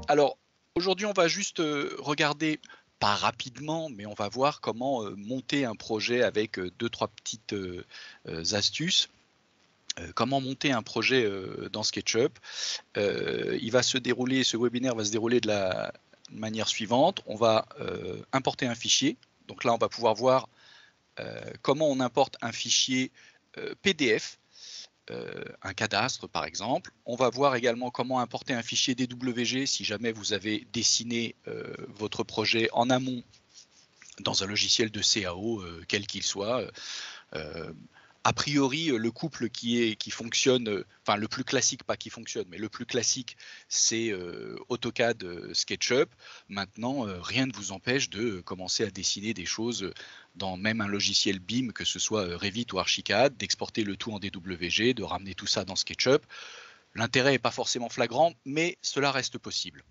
Alors, aujourd'hui, on va juste regarder, pas rapidement, mais on va voir comment monter un projet avec 2-3 petites astuces. Comment monter un projet dans SketchUp. Ce webinaire va se dérouler de la manière suivante. On va importer un fichier. Donc là, on va pouvoir voir comment on importe un fichier PDF, un cadastre par exemple. On va voir également comment importer un fichier DWG si jamais vous avez dessiné votre projet en amont dans un logiciel de CAO, quel qu'il soit. A priori, le couple qui fonctionne, enfin le plus classique, pas qui fonctionne, mais le plus classique, c'est AutoCAD, SketchUp. Maintenant, rien ne vous empêche de commencer à dessiner des choses dans même un logiciel BIM, que ce soit Revit ou Archicad, d'exporter le tout en DWG, de ramener tout ça dans SketchUp. L'intérêt n'est pas forcément flagrant, mais cela reste possible.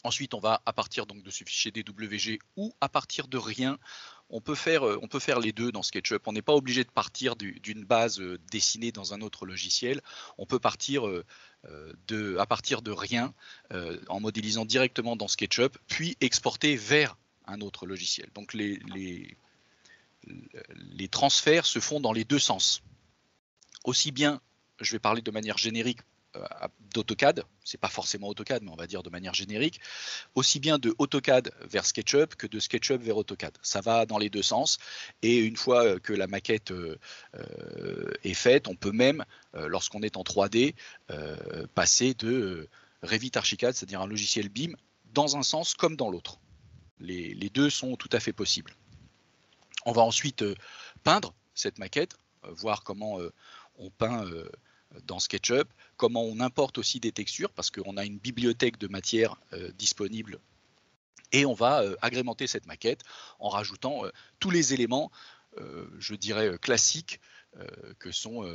Ensuite, on va, à partir donc de ce fichier DWG ou à partir de rien, on peut faire les deux dans SketchUp. On n'est pas obligé de partir d'une base dessinée dans un autre logiciel. On peut partir à partir de rien en modélisant directement dans SketchUp, puis exporter vers un autre logiciel. Donc les transferts se font dans les deux sens. Aussi bien, je vais parler de manière générique d'AutoCAD, c'est pas forcément AutoCAD, mais on va dire de manière générique, aussi bien de AutoCAD vers SketchUp que de SketchUp vers AutoCAD. Ça va dans les deux sens, et une fois que la maquette est faite, on peut même, lorsqu'on est en 3D, passer de Revit Archicad, c'est-à-dire un logiciel BIM, dans un sens comme dans l'autre. Les deux sont tout à fait possibles. On va ensuite peindre cette maquette, voir comment on peint dans SketchUp, comment on importe aussi des textures, parce qu'on a une bibliothèque de matières disponible, et on va agrémenter cette maquette en rajoutant tous les éléments, je dirais, classiques, que sont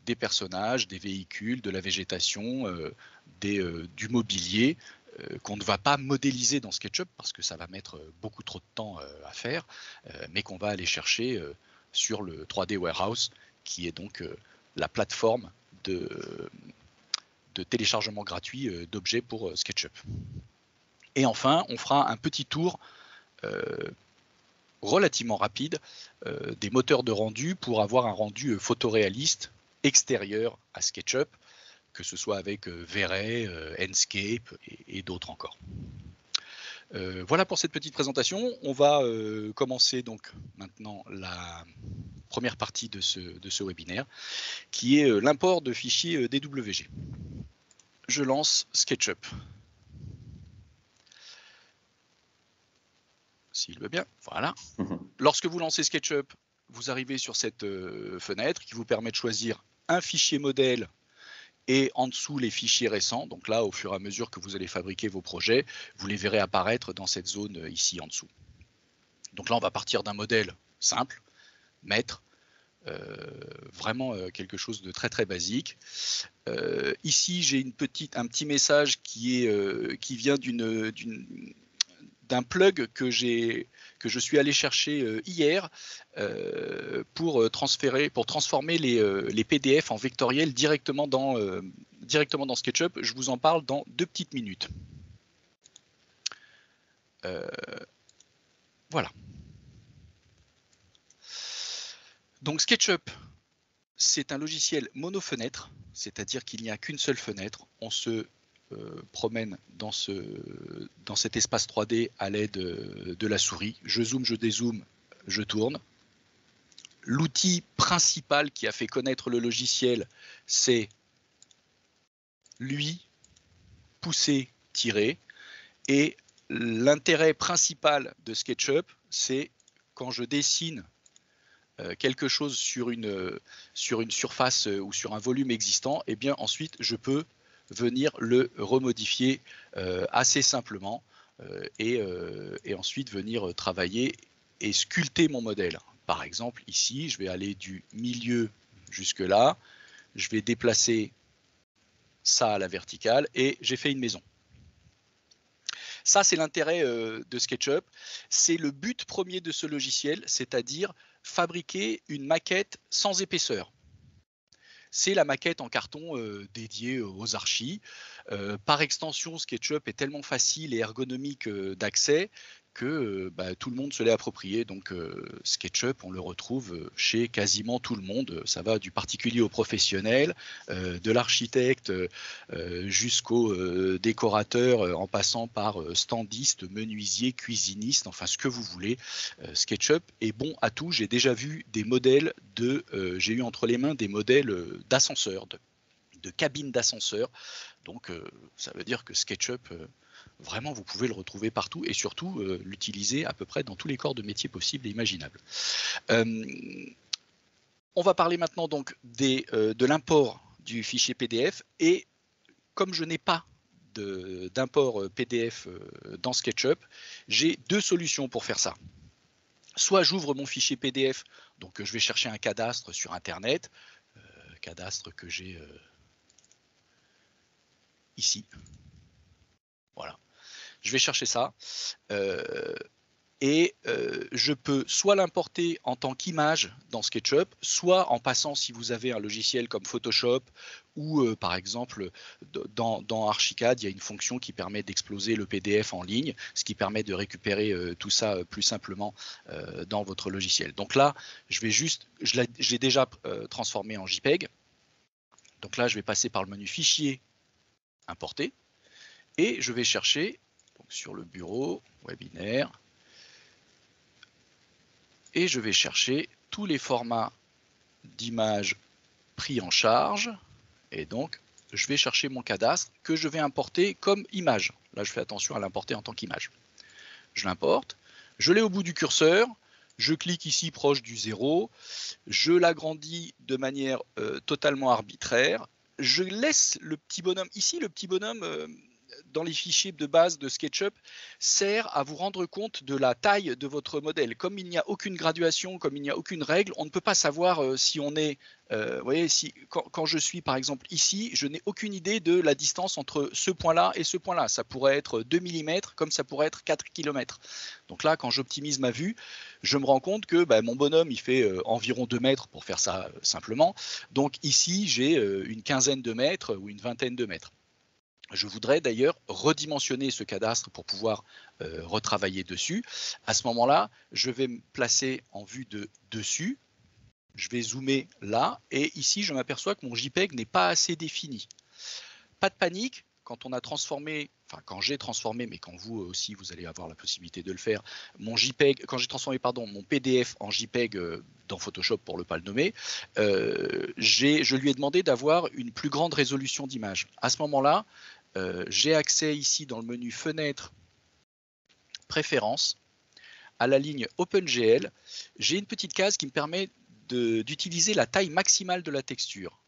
des personnages, des véhicules, de la végétation, du mobilier, qu'on ne va pas modéliser dans SketchUp, parce que ça va mettre beaucoup trop de temps à faire, mais qu'on va aller chercher sur le 3D Warehouse, qui est donc la plateforme de téléchargement gratuit d'objets pour SketchUp. Et enfin, on fera un petit tour relativement rapide des moteurs de rendu pour avoir un rendu photoréaliste extérieur à SketchUp, que ce soit avec V-Ray, Enscape et d'autres encore. Voilà pour cette petite présentation. On va commencer donc maintenant la première partie de ce webinaire, qui est l'import de fichiers DWG. Je lance SketchUp. S'il veut bien, voilà. Lorsque vous lancez SketchUp, vous arrivez sur cette fenêtre qui vous permet de choisir un fichier modèle et en dessous les fichiers récents. Donc là, au fur et à mesure que vous allez fabriquer vos projets, vous les verrez apparaître dans cette zone ici en dessous. Donc là, on va partir d'un modèle simple, maître, vraiment quelque chose de très très basique. Ici, j'ai un petit message qui vient d'un plug que je suis allé chercher hier pour transformer les PDF en vectoriel directement dans SketchUp. Je vous en parle dans 2 petites minutes. Voilà. Donc SketchUp, c'est un logiciel monofenêtre, c'est-à-dire qu'il n'y a qu'une seule fenêtre. On se promène dans cet espace 3D à l'aide de la souris. Je zoome, je dézoome, je tourne. L'outil principal qui a fait connaître le logiciel, c'est lui, pousser, tirer. Et l'intérêt principal de SketchUp, c'est quand je dessine quelque chose sur une surface ou sur un volume existant, et bien ensuite je peux venir le remodifier assez simplement et ensuite venir travailler et sculpter mon modèle. Par exemple, ici, je vais aller du milieu jusque là, je vais déplacer ça à la verticale et j'ai fait une maison. Ça, c'est l'intérêt de SketchUp. C'est le but premier de ce logiciel, c'est-à-dire fabriquer une maquette sans épaisseur. c'est la maquette en carton dédiée aux archis. Par extension, SketchUp est tellement facile et ergonomique d'accès que tout le monde se l'est approprié. Donc SketchUp, on le retrouve chez quasiment tout le monde. Ça va du particulier au professionnel, de l'architecte jusqu'au décorateur, en passant par standiste, menuisier, cuisiniste, enfin ce que vous voulez. SketchUp est bon à tout. J'ai déjà vu des modèles j'ai eu entre les mains des modèles d'ascenseurs, de cabines d'ascenseurs. Donc ça veut dire que SketchUp, vraiment, vous pouvez le retrouver partout et surtout l'utiliser à peu près dans tous les corps de métier possibles et imaginables. On va parler maintenant donc de l'import du fichier PDF, et comme je n'ai pas d'import PDF dans SketchUp, j'ai deux solutions pour faire ça. Soit j'ouvre mon fichier PDF, donc je vais chercher un cadastre sur Internet, cadastre que j'ai ici. Voilà. Je vais chercher ça et je peux soit l'importer en tant qu'image dans SketchUp, soit en passant, si vous avez un logiciel comme Photoshop ou par exemple dans Archicad, il y a une fonction qui permet d'exploser le PDF en ligne, ce qui permet de récupérer tout ça plus simplement dans votre logiciel. Donc là, je l'ai déjà transformé en JPEG. Donc là, je vais passer par le menu Fichier, Importer, et je vais chercher donc, sur le bureau, Webinaire, et je vais chercher tous les formats d'images pris en charge, et donc je vais chercher mon cadastre que je vais importer comme image. Là, je fais attention à l'importer en tant qu'image. Je l'importe, je l'ai au bout du curseur, je clique ici proche du 0, je l'agrandis de manière totalement arbitraire, je laisse le petit bonhomme ici, le petit bonhomme dans les fichiers de base de SketchUp sert à vous rendre compte de la taille de votre modèle. Comme il n'y a aucune graduation, comme il n'y a aucune règle, on ne peut pas savoir si on est, vous voyez, quand je suis par exemple ici, je n'ai aucune idée de la distance entre ce point-là et ce point-là. Ça pourrait être 2 mm comme ça pourrait être 4 km. Donc là, quand j'optimise ma vue, je me rends compte que mon bonhomme, il fait environ 2 mètres pour faire ça simplement. Donc ici, j'ai une quinzaine de mètres ou une vingtaine de mètres. Je voudrais d'ailleurs redimensionner ce cadastre pour pouvoir retravailler dessus. À ce moment-là, je vais me placer en vue de dessus. Je vais zoomer là et ici, je m'aperçois que mon JPEG n'est pas assez défini. Pas de panique, quand on a transformé, enfin quand j'ai transformé, mais quand vous aussi vous allez avoir la possibilité de le faire, mon JPEG, quand j'ai transformé mon PDF en JPEG dans Photoshop pour ne pas le nommer, je lui ai demandé d'avoir une plus grande résolution d'image. À ce moment-là, j'ai accès ici dans le menu Fenêtre, Préférences, à la ligne OpenGL. J'ai une petite case qui me permet d'utiliser la taille maximale de la texture.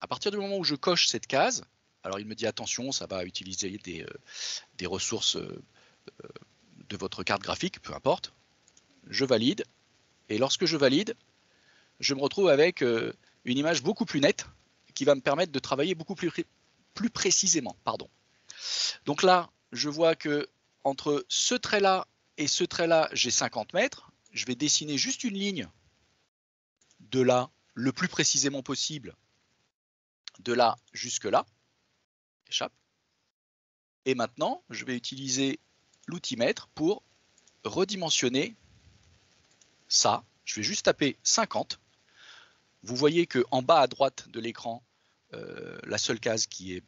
À partir du moment où je coche cette case, alors il me dit attention, ça va utiliser des ressources de votre carte graphique, peu importe. Je valide, et lorsque je valide, je me retrouve avec une image beaucoup plus nette qui va me permettre de travailler beaucoup plus précisément. Pardon. Donc là, je vois que entre ce trait-là et ce trait-là, j'ai 50 mètres. Je vais dessiner juste une ligne de là, le plus précisément possible, de là jusque là. Échappe. Et maintenant, je vais utiliser l'outil mètre pour redimensionner ça. Je vais juste taper 50. Vous voyez qu'en bas à droite de l'écran, la seule case qui est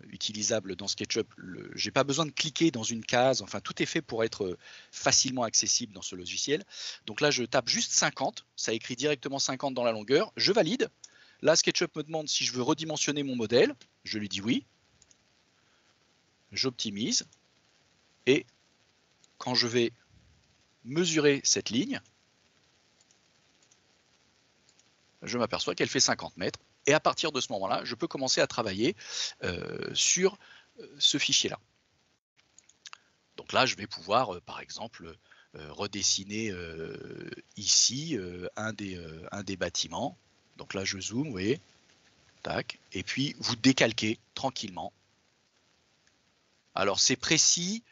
utilisable dans SketchUp, j'ai pas besoin de cliquer dans une case, enfin tout est fait pour être facilement accessible dans ce logiciel. Donc là je tape juste 50, ça écrit directement 50 dans la longueur, je valide. Là SketchUp me demande si je veux redimensionner mon modèle, je lui dis oui. J'optimise et quand je vais mesurer cette ligne, je m'aperçois qu'elle fait 50 mètres. Et à partir de ce moment-là, je peux commencer à travailler sur ce fichier-là. Donc là, je vais pouvoir, par exemple, redessiner ici un des bâtiments. Donc là, je zoome, vous voyez, tac, et puis vous décalquez tranquillement. Alors c'est précis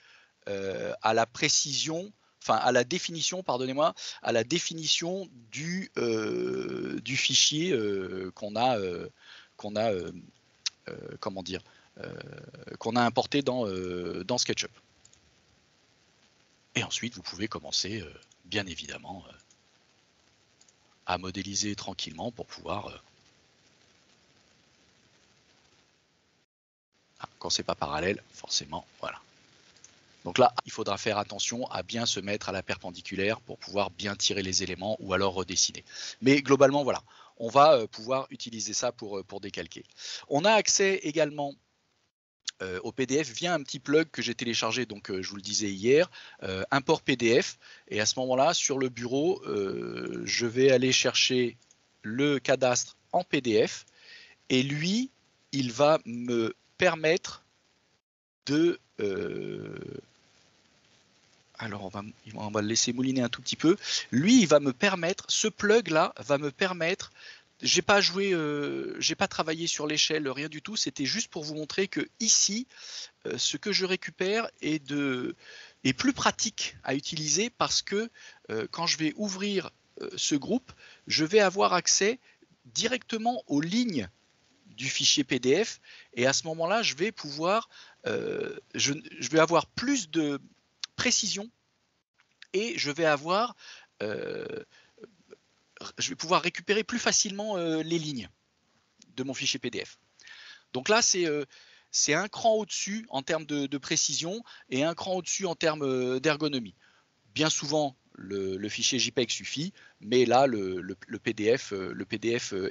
à la précision. enfin à la définition, pardonnez-moi, à la définition du fichier qu'on a comment dire, qu'on a importé dans SketchUp. Et ensuite, vous pouvez commencer, bien évidemment, à modéliser tranquillement pour pouvoir, quand c'est pas parallèle, forcément, voilà. Donc là, il faudra faire attention à bien se mettre à la perpendiculaire pour pouvoir bien tirer les éléments ou alors redessiner. Mais globalement, voilà, on va pouvoir utiliser ça pour décalquer. On a accès également au PDF via un petit plug que j'ai téléchargé, donc je vous le disais hier, import PDF, et à ce moment-là, sur le bureau, je vais aller chercher le cadastre en PDF, et lui, il va me permettre de... alors on va le laisser mouliner un tout petit peu. Lui, il va me permettre, ce plug-là va me permettre, j'ai pas joué, j'ai pas travaillé sur l'échelle, rien du tout, c'était juste pour vous montrer que ici, ce que je récupère est plus pratique à utiliser parce que quand je vais ouvrir ce groupe, je vais avoir accès directement aux lignes du fichier PDF, et à ce moment-là, je vais pouvoir, je vais avoir plus de précision, et je vais pouvoir récupérer plus facilement les lignes de mon fichier PDF. Donc là, c'est un cran au-dessus en termes de précision et un cran au-dessus en termes d'ergonomie. Bien souvent, le fichier JPEG suffit, mais là, le PDF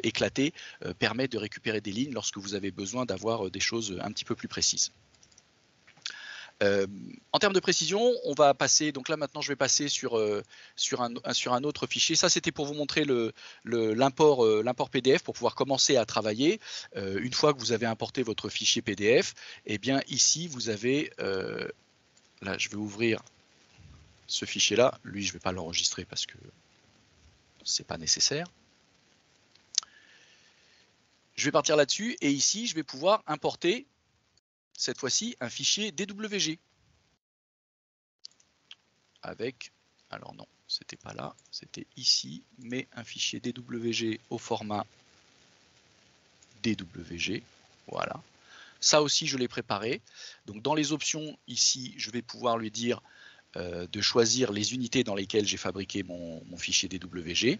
éclaté permet de récupérer des lignes lorsque vous avez besoin d'avoir des choses un petit peu plus précises. En termes de précision, on va passer, donc là maintenant je vais passer sur un autre fichier. Ça c'était pour vous montrer l'import PDF pour pouvoir commencer à travailler. Une fois que vous avez importé votre fichier PDF, et bien ici vous avez, là je vais ouvrir ce fichier là, lui je ne vais pas l'enregistrer parce que c'est pas nécessaire. Je vais partir là-dessus, et ici je vais pouvoir importer cette fois-ci un fichier DWG. Avec, alors non, c'était pas là, c'était ici, mais un fichier DWG au format DWG, voilà. Ça aussi, je l'ai préparé. Donc dans les options, ici, je vais pouvoir lui dire de choisir les unités dans lesquelles j'ai fabriqué mon fichier DWG,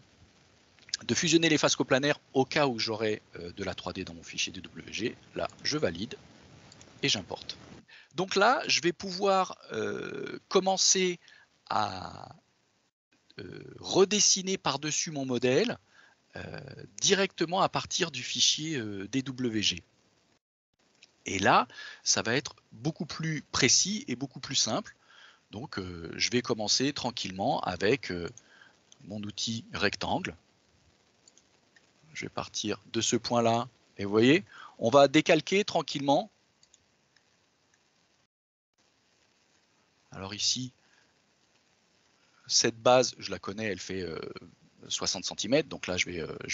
de fusionner les faces coplanaires au cas où j'aurai de la 3D dans mon fichier DWG. Là, je valide et j'importe. Donc là, je vais pouvoir commencer à redessiner par-dessus mon modèle directement à partir du fichier DWG. Et là, ça va être beaucoup plus précis et beaucoup plus simple. Donc, je vais commencer tranquillement avec mon outil rectangle. Je vais partir de ce point-là. Et vous voyez, on va décalquer tranquillement. Alors ici, cette base, je la connais, elle fait 60 cm. Donc là, je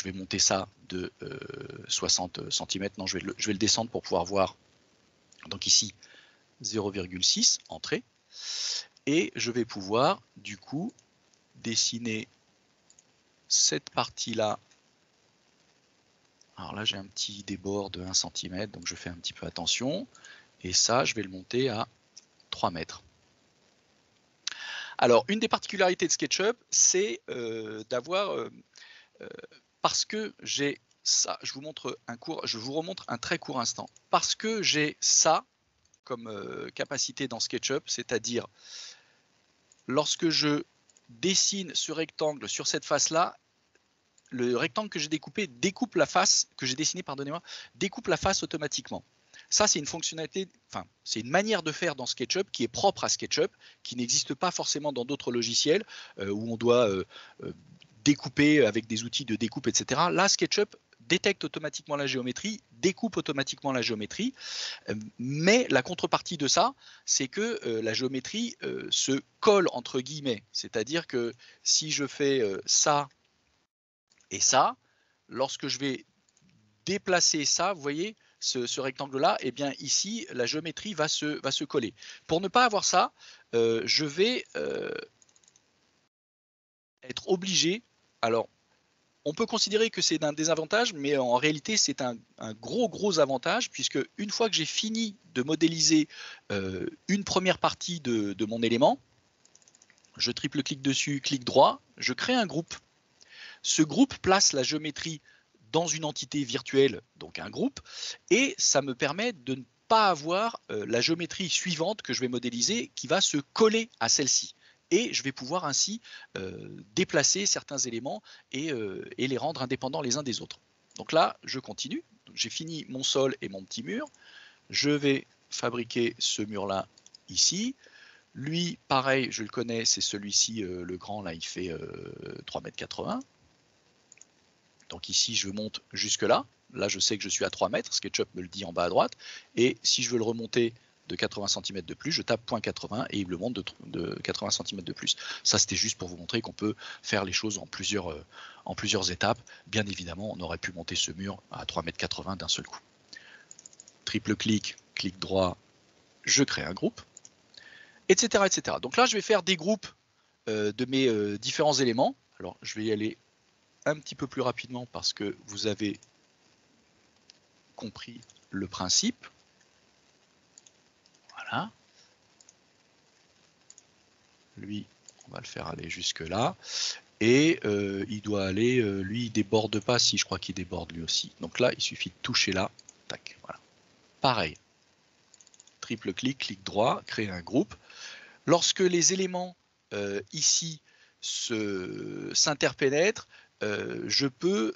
vais monter ça de 60 cm. Non, je vais le descendre pour pouvoir voir. Donc ici, 0,6, entrée. Et je vais pouvoir, du coup, dessiner cette partie-là. Alors là, j'ai un petit débord de 1 cm, donc je fais un petit peu attention. Et ça, je vais le monter à 3 mètres. Alors, une des particularités de SketchUp, c'est d'avoir, parce que j'ai ça, je vous remontre un très court instant. Parce que j'ai ça comme capacité dans SketchUp, c'est-à-dire lorsque je dessine ce rectangle sur cette face-là, le rectangle que j'ai découpé découpe la face, que j'ai dessiné, pardonnez-moi, découpe la face automatiquement. Ça, c'est une fonctionnalité, enfin, c'est une manière de faire dans SketchUp qui est propre à SketchUp, qui n'existe pas forcément dans d'autres logiciels où on doit découper avec des outils de découpe, etc. Là, SketchUp détecte automatiquement la géométrie, découpe automatiquement la géométrie, mais la contrepartie de ça, c'est que la géométrie se colle entre guillemets, c'est-à-dire que si je fais ça et ça, lorsque je vais déplacer ça, vous voyez, ce rectangle-là, et bien ici, la géométrie va se coller. Pour ne pas avoir ça, je vais être obligé, alors on peut considérer que c'est un désavantage, mais en réalité c'est un gros avantage, puisque une fois que j'ai fini de modéliser une première partie de mon élément, je triple-clique dessus, clic droit, je crée un groupe. Ce groupe place la géométrie dans une entité virtuelle, donc un groupe, et ça me permet de ne pas avoir la géométrie suivante que je vais modéliser qui va se coller à celle-ci. Et je vais pouvoir ainsi déplacer certains éléments et les rendre indépendants les uns des autres. Donc là, je continue. J'ai fini mon sol et mon petit mur. Je vais fabriquer ce mur-là ici. Lui, pareil, je le connais, c'est celui-ci, le grand, là, il fait 3,80 m. Donc ici, je monte jusque là. Là, je sais que je suis à 3 mètres. SketchUp me le dit en bas à droite. Et si je veux le remonter de 80 cm de plus, je tape 0,80 et il me le monte de 80 cm de plus. Ça, c'était juste pour vous montrer qu'on peut faire les choses en plusieurs étapes. Bien évidemment, on aurait pu monter ce mur à 3,80 m d'un seul coup. Triple clic, clic droit, je crée un groupe, etc., etc. Donc là, je vais faire des groupes de mes différents éléments. Alors, je vais y aller un petit peu plus rapidement parce que vous avez compris le principe. Voilà. Lui, on va le faire aller jusque là. Et il doit aller, lui, il déborde pas, si je crois qu'il déborde lui aussi. Donc là, il suffit de toucher là. Tac, voilà. Pareil. Triple clic, clic droit, créer un groupe. Lorsque les éléments ici s'interpénètrent, je peux,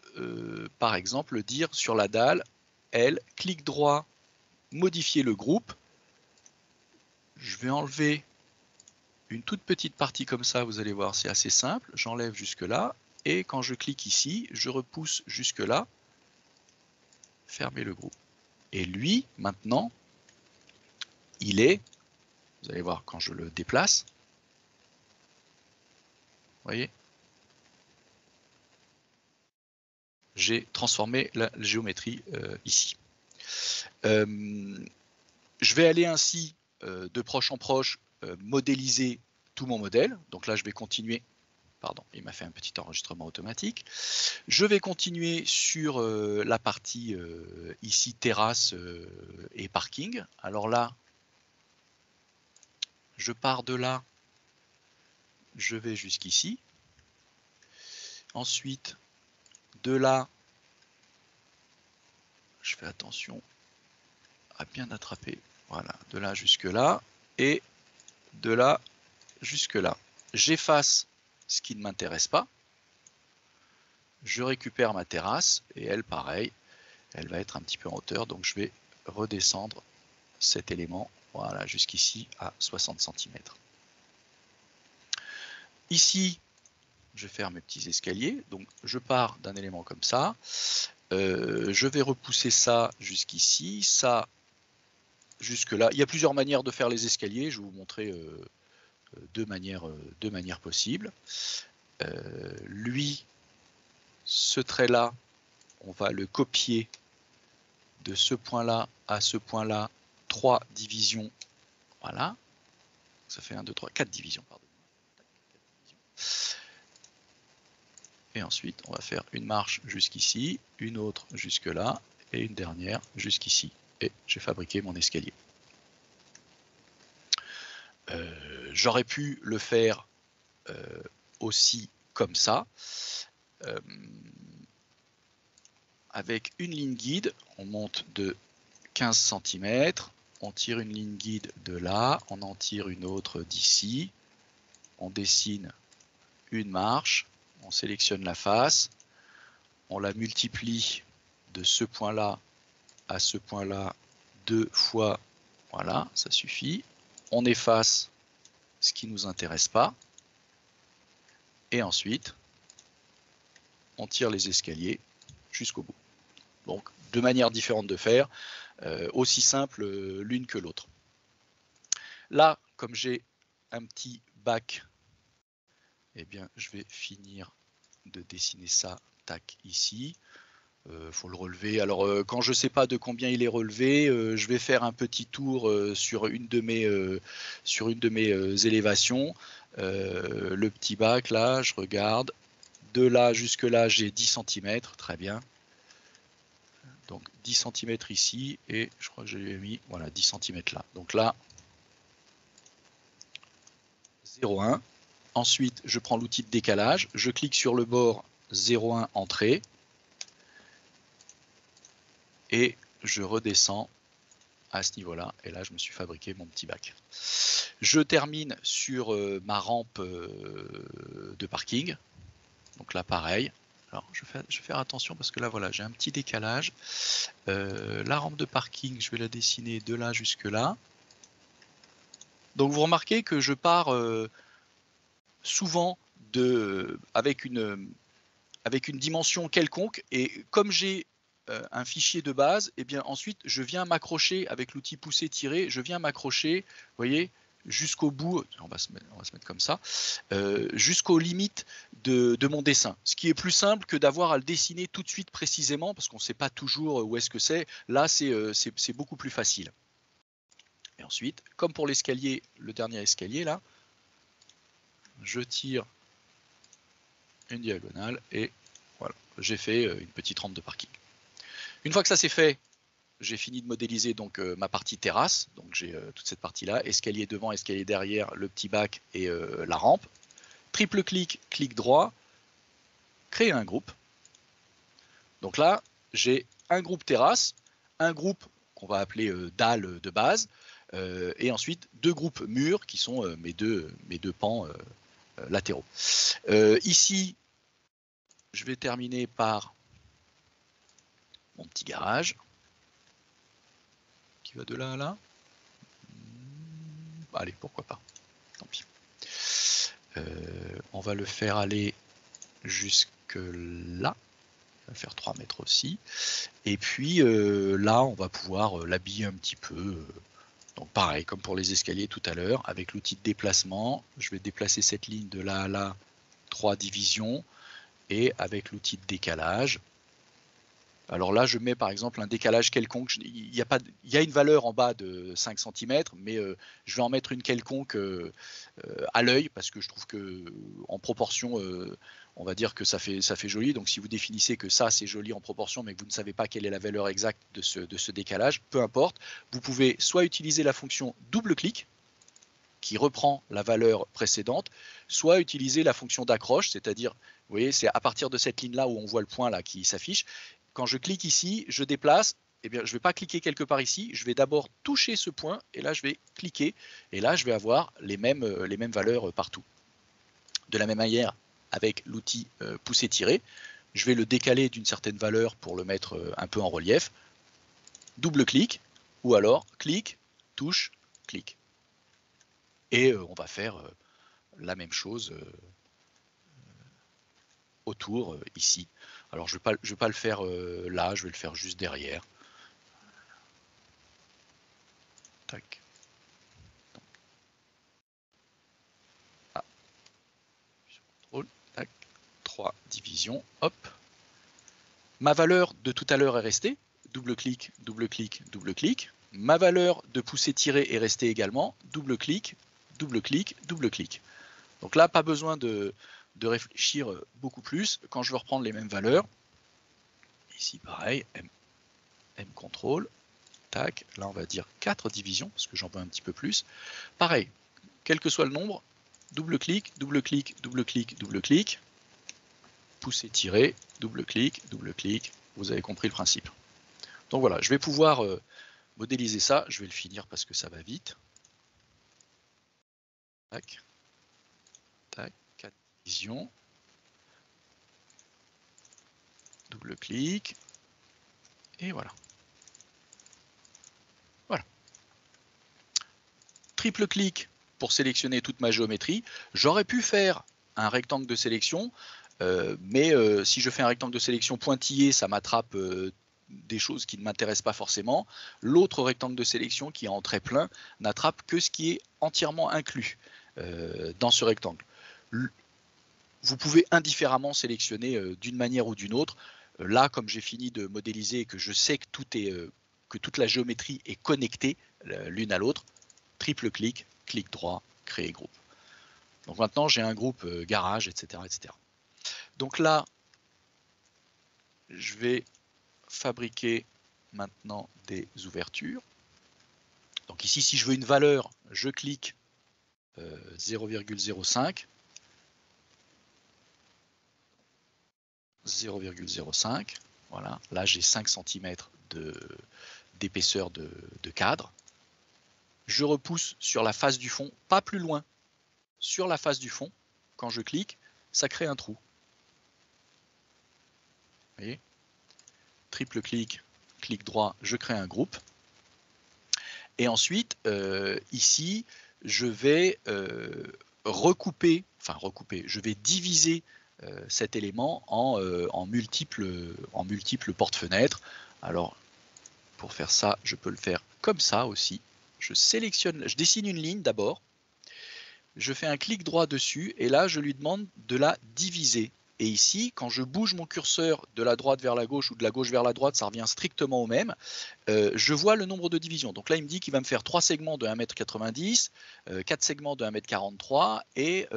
par exemple, dire sur la dalle, L, clic droit, modifier le groupe. Je vais enlever une toute petite partie comme ça, vous allez voir, c'est assez simple. J'enlève jusque là, et quand je clique ici, je repousse jusque là, fermer le groupe. Et lui, maintenant, il est, vous allez voir quand je le déplace, vous voyez, j'ai transformé la géométrie ici. Je vais aller ainsi de proche en proche modéliser tout mon modèle. Donc là, je vais continuer. Pardon, il m'a fait un petit enregistrement automatique. Je vais continuer sur la partie ici terrasse et parking. Alors là, je pars de là, je vais jusqu'ici. Ensuite, de là, je fais attention à bien attraper. Voilà, de là jusque là et de là jusque là. J'efface ce qui ne m'intéresse pas. Je récupère ma terrasse et elle, pareil, elle va être un petit peu en hauteur. Donc je vais redescendre cet élément, voilà, jusqu'ici à 60 cm. Ici, je vais faire mes petits escaliers. Donc je pars d'un élément comme ça. Je vais repousser ça jusqu'ici, ça jusque là. Il y a plusieurs manières de faire les escaliers. Je vais vous montrer deux manières possibles. Lui, ce trait-là, on va le copier de ce point-là à ce point-là, 3 divisions. Voilà. Ça fait 1, 2, 3, 4 divisions, pardon. Et ensuite, on va faire une marche jusqu'ici, une autre jusque là, et une dernière jusqu'ici. Et j'ai fabriqué mon escalier. J'aurais pu le faire aussi comme ça. Avec une ligne guide, on monte de 15 cm, on tire une ligne guide de là, on en tire une autre d'ici, on dessine une marche, on sélectionne la face, on la multiplie de ce point-là à ce point-là 2 fois, voilà, ça suffit. On efface ce qui ne nous intéresse pas, et ensuite, on tire les escaliers jusqu'au bout. Donc, deux manières différentes de faire, aussi simples l'une que l'autre. Là, comme j'ai un petit bac, eh bien, je vais finir de dessiner ça, tac, ici. Faut le relever. Alors, quand je ne sais pas de combien il est relevé, je vais faire un petit tour sur une de mes élévations. Le petit bac, là, je regarde. De là jusque là, j'ai 10 cm, très bien. Donc 10 cm ici, et je crois que j'ai mis, voilà, 10 cm là. Donc là, 0,1. Ensuite, je prends l'outil de décalage, je clique sur le bord 0,1 entrée, et je redescends à ce niveau-là, et là je me suis fabriqué mon petit bac. Je termine sur ma rampe de parking. Donc là pareil. Alors je vais faire attention parce que là voilà, j'ai un petit décalage. La rampe de parking, je vais la dessiner de là jusque là. Donc vous remarquez que je pars souvent avec une dimension quelconque, et comme j'ai un fichier de base, et bien ensuite je viens m'accrocher avec l'outil pousser-tirer, je viens m'accrocher, vous voyez, jusqu'au bout, on va se mettre comme ça, jusqu'aux limites de mon dessin. Ce qui est plus simple que d'avoir à le dessiner tout de suite précisément, parce qu'on ne sait pas toujours où est-ce que c'est. Là, c'est beaucoup plus facile. Et ensuite, comme pour l'escalier, le dernier escalier là, je tire une diagonale et voilà, j'ai fait une petite rampe de parking. Une fois que ça c'est fait, j'ai fini de modéliser donc ma partie terrasse. Donc j'ai toute cette partie-là, escalier devant, escalier derrière, le petit bac et la rampe. Triple clic, clic droit, créer un groupe. Donc là, j'ai un groupe terrasse, un groupe qu'on va appeler dalle de base, et ensuite deux groupes murs qui sont mes deux pans latéraux. Ici, je vais terminer par mon petit garage qui va de là à là. Allez, pourquoi pas, tant pis. On va le faire aller jusque là, on va faire 3 mètres aussi, et puis là on va pouvoir l'habiller un petit peu, donc pareil comme pour les escaliers tout à l'heure, avec l'outil de déplacement, je vais déplacer cette ligne de là à là, 3 divisions, et avec l'outil de décalage, alors là je mets par exemple un décalage quelconque, il y a une valeur en bas de 5 cm, mais je vais en mettre une quelconque à l'œil, parce que je trouve que en proportion, on va dire que ça fait joli. Donc si vous définissez que ça c'est joli en proportion, mais que vous ne savez pas quelle est la valeur exacte de ce décalage, peu importe, vous pouvez soit utiliser la fonction double clic qui reprend la valeur précédente, soit utiliser la fonction d'accroche, c'est-à-dire, vous voyez, c'est à partir de cette ligne là où on voit le point là qui s'affiche. Quand je clique ici, je déplace, eh bien, je ne vais pas cliquer quelque part ici, je vais d'abord toucher ce point, et là je vais cliquer, et là je vais avoir les mêmes valeurs partout. De la même manière, avec l'outil pousser-tirer, je vais le décaler d'une certaine valeur pour le mettre un peu en relief, double clic, ou alors clic, touche, clic. Et on va faire la même chose autour ici. Alors je ne vais pas le faire là, je vais le faire juste derrière. Tac. Ah. Contrôle, tac. 3 divisions, hop. Ma valeur de tout à l'heure est restée. Double clic, double clic, double clic. Ma valeur de pousser-tirer est restée également. Double clic, double clic, double clic. Donc là, pas besoin de réfléchir beaucoup plus. Quand je veux reprendre les mêmes valeurs, ici pareil, M contrôle, tac, là on va dire 4 divisions, parce que j'en veux un petit peu plus. Pareil, quel que soit le nombre, double clic, double clic, double clic, double clic, pousser, tirer, double clic, vous avez compris le principe. Donc voilà, je vais pouvoir modéliser ça, je vais le finir parce que ça va vite. Tac, tac, 4 divisions, double clic, et voilà. Voilà. Triple clic pour sélectionner toute ma géométrie. J'aurais pu faire un rectangle de sélection, mais si je fais un rectangle de sélection pointillé, ça m'attrape des choses qui ne m'intéressent pas forcément. L'autre rectangle de sélection qui est en trait plein n'attrape que ce qui est entièrement inclus dans ce rectangle. Vous pouvez indifféremment sélectionner d'une manière ou d'une autre. Là, comme j'ai fini de modéliser et que je sais que toute la géométrie est connectée l'une à l'autre, triple clic, clic droit, créer groupe. Donc maintenant, j'ai un groupe garage, etc., etc. Donc là, je vais fabriquer maintenant des ouvertures. Donc ici, si je veux une valeur, je clique 0,05. 0,05. Voilà, là j'ai 5 cm d'épaisseur de cadre. Je repousse sur la face du fond, pas plus loin. Sur la face du fond, quand je clique, ça crée un trou. Vous voyez ? Triple clic, clic droit, je crée un groupe. Et ensuite, ici, je vais recouper, je vais diviser cet élément en multiples portes-fenêtres. Alors, pour faire ça, je peux le faire comme ça aussi. Je dessine une ligne d'abord. Je fais un clic droit dessus et là, je lui demande de la diviser. Et ici, quand je bouge mon curseur de la droite vers la gauche ou de la gauche vers la droite, ça revient strictement au même. Je vois le nombre de divisions. Donc là, il me dit qu'il va me faire 3 segments de 1,90 m, 4 segments de 1,43 m et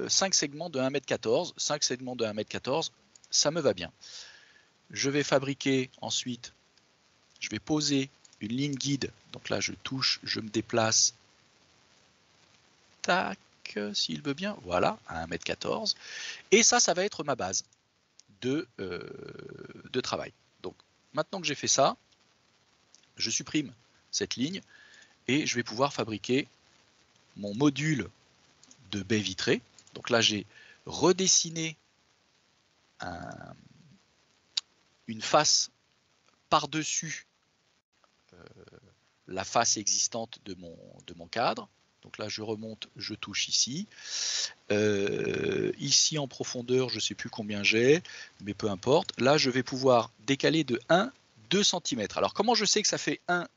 5 segments de 1,14 m. 5 segments de 1,14 m, ça me va bien. Je vais fabriquer ensuite, je vais poser une ligne guide. Donc là, je touche, je me déplace. Tac, s'il veut bien. Voilà, à 1,14 m. Et ça va être ma base de travail. Donc maintenant que j'ai fait ça, je supprime cette ligne et je vais pouvoir fabriquer mon module de baie vitrée. Donc là, j'ai redessiné une face par-dessus la face existante de mon cadre. Donc là, je remonte, je touche ici. Ici, en profondeur, je ne sais plus combien j'ai, mais peu importe. Là, je vais pouvoir décaler de 1-2 cm. Alors, comment je sais que ça fait 1-2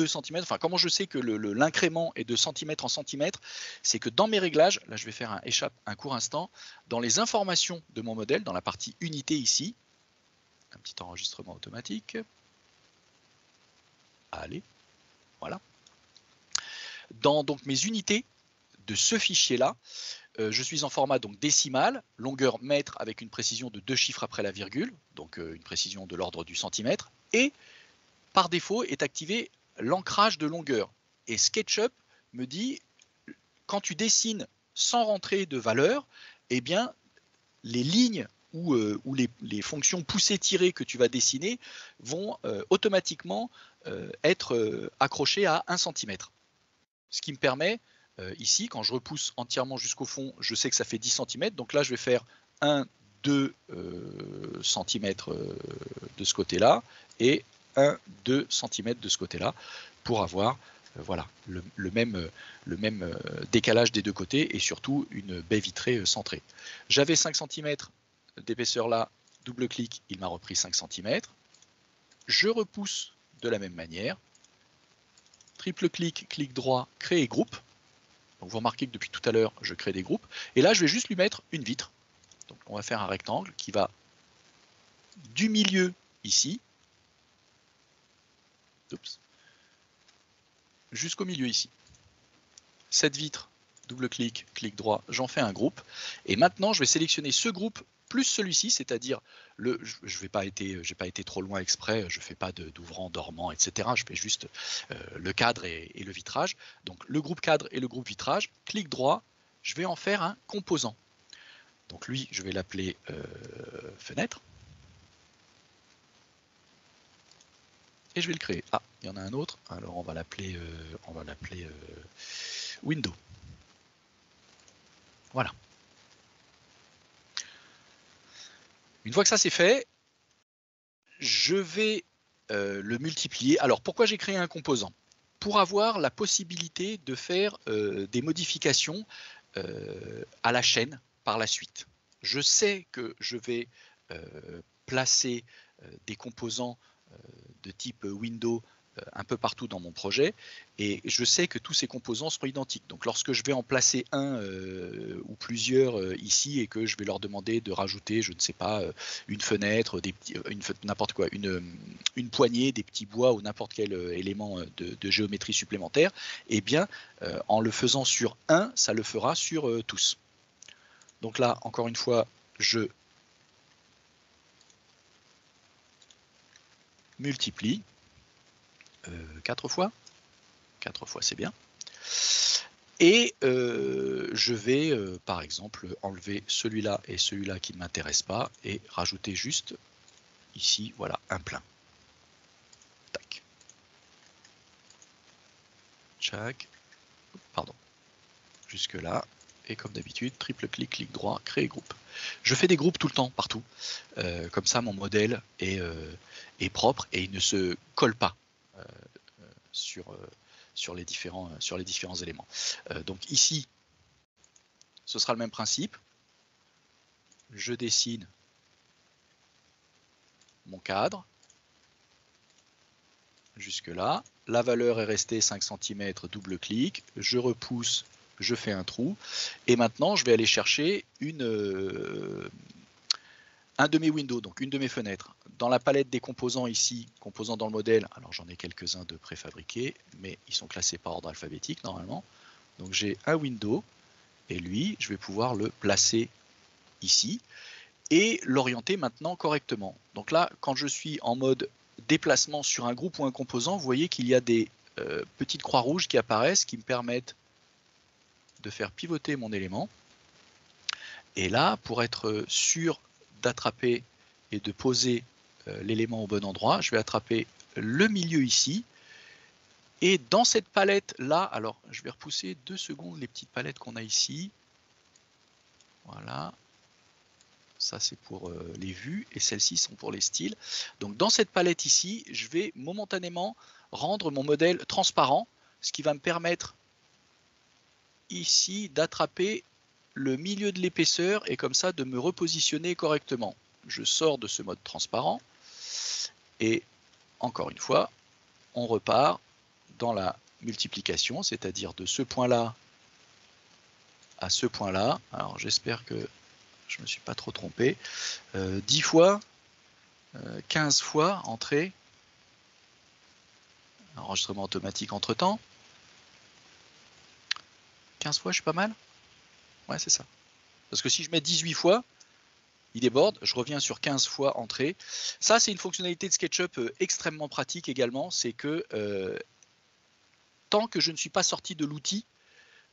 cm, enfin, comment je sais que l'incrément est de centimètre en centimètre? C'est que dans mes réglages, là, je vais faire un court instant, dans les informations de mon modèle, dans la partie unité ici, un petit enregistrement automatique. Allez, voilà. Dans donc mes unités de ce fichier-là, je suis en format donc décimal, longueur mètre avec une précision de 2 chiffres après la virgule, donc une précision de l'ordre du centimètre, et par défaut est activé l'ancrage de longueur. Et SketchUp me dit, quand tu dessines sans rentrer de valeur, eh bien les lignes ou les fonctions poussées-tirées que tu vas dessiner vont automatiquement être accrochées à 1 cm. Ce qui me permet, ici, quand je repousse entièrement jusqu'au fond, je sais que ça fait 10 cm. Donc là, je vais faire 1-2 cm de ce côté-là et 1-2 cm de ce côté-là pour avoir voilà, le même décalage des deux côtés et surtout une baie vitrée centrée. J'avais 5 cm d'épaisseur là, double-clic, il m'a repris 5 cm. Je repousse de la même manière. Triple clic, clic droit, créer groupe. Donc vous remarquez que depuis tout à l'heure, je crée des groupes. Et là, je vais juste lui mettre une vitre. Donc on va faire un rectangle qui va du milieu ici, jusqu'au milieu ici. Cette vitre, double-clic, clic droit, j'en fais un groupe. Et maintenant, je vais sélectionner ce groupe plus celui-ci, c'est-à-dire je n'ai pas été trop loin exprès, je ne fais pas d'ouvrant, dormant, etc. Je fais juste le cadre et le vitrage. Donc le groupe cadre et le groupe vitrage, clic droit, je vais en faire un composant. Donc lui, je vais l'appeler fenêtre. Et je vais le créer. Ah, il y en a un autre. Alors on va l'appeler window. Voilà. Une fois que ça c'est fait, je vais le multiplier. Alors pourquoi j'ai créé un composant? Pour avoir la possibilité de faire des modifications à la chaîne par la suite. Je sais que je vais placer des composants de type window un peu partout dans mon projet et je sais que tous ces composants seront identiques. Donc lorsque je vais en placer un ou plusieurs ici et que je vais leur demander de rajouter, je ne sais pas, une fenêtre, n'importe quoi, une poignée, des petits bois ou n'importe quel élément de géométrie supplémentaire, eh bien en le faisant sur un, ça le fera sur tous. Donc là, encore une fois, je multiplie 4 fois. 4 fois, c'est bien. Et je vais, par exemple, enlever celui-là et celui-là qui ne m'intéressent pas et rajouter juste ici, voilà, un plein. Tac. Tchac. Pardon. Jusque là. Et comme d'habitude, triple clic, clic droit, créer groupe. Je fais des groupes tout le temps, partout. Comme ça, mon modèle est propre et il ne se colle pas sur les différents éléments. Donc ici, ce sera le même principe. Je dessine mon cadre. Jusque là. La valeur est restée 5 cm, double clic. Je repousse, je fais un trou. Et maintenant, je vais aller chercher un de mes windows, donc une de mes fenêtres. Dans la palette des composants ici, composants dans le modèle, alors j'en ai quelques-uns de préfabriqués, mais ils sont classés par ordre alphabétique normalement. Donc j'ai un window, et lui, je vais pouvoir le placer ici, et l'orienter maintenant correctement. Donc là, quand je suis en mode déplacement sur un groupe ou un composant, vous voyez qu'il y a des petites croix rouges qui apparaissent, qui me permettent de faire pivoter mon élément. Et là, pour être sûr d'attraper et de poser l'élément au bon endroit, je vais attraper le milieu ici. Et dans cette palette là, alors je vais repousser 2 secondes les petites palettes qu'on a ici. Voilà. Ça c'est pour les vues et celles-ci sont pour les styles. Donc dans cette palette ici, je vais momentanément rendre mon modèle transparent, ce qui va me permettre ici d'attraper le milieu de l'épaisseur et comme ça de me repositionner correctement. Je sors de ce mode transparent et encore une fois, on repart dans la multiplication, c'est-à-dire de ce point-là à ce point-là. Alors j'espère que je ne me suis pas trop trompé. 10 fois, 15 fois entrée, enregistrement automatique entre temps. 15 fois, je suis pas mal? Ouais, c'est ça. Parce que si je mets 18 fois, il déborde, je reviens sur 15 fois entrée. Ça, c'est une fonctionnalité de SketchUp extrêmement pratique également, c'est que tant que je ne suis pas sorti de l'outil,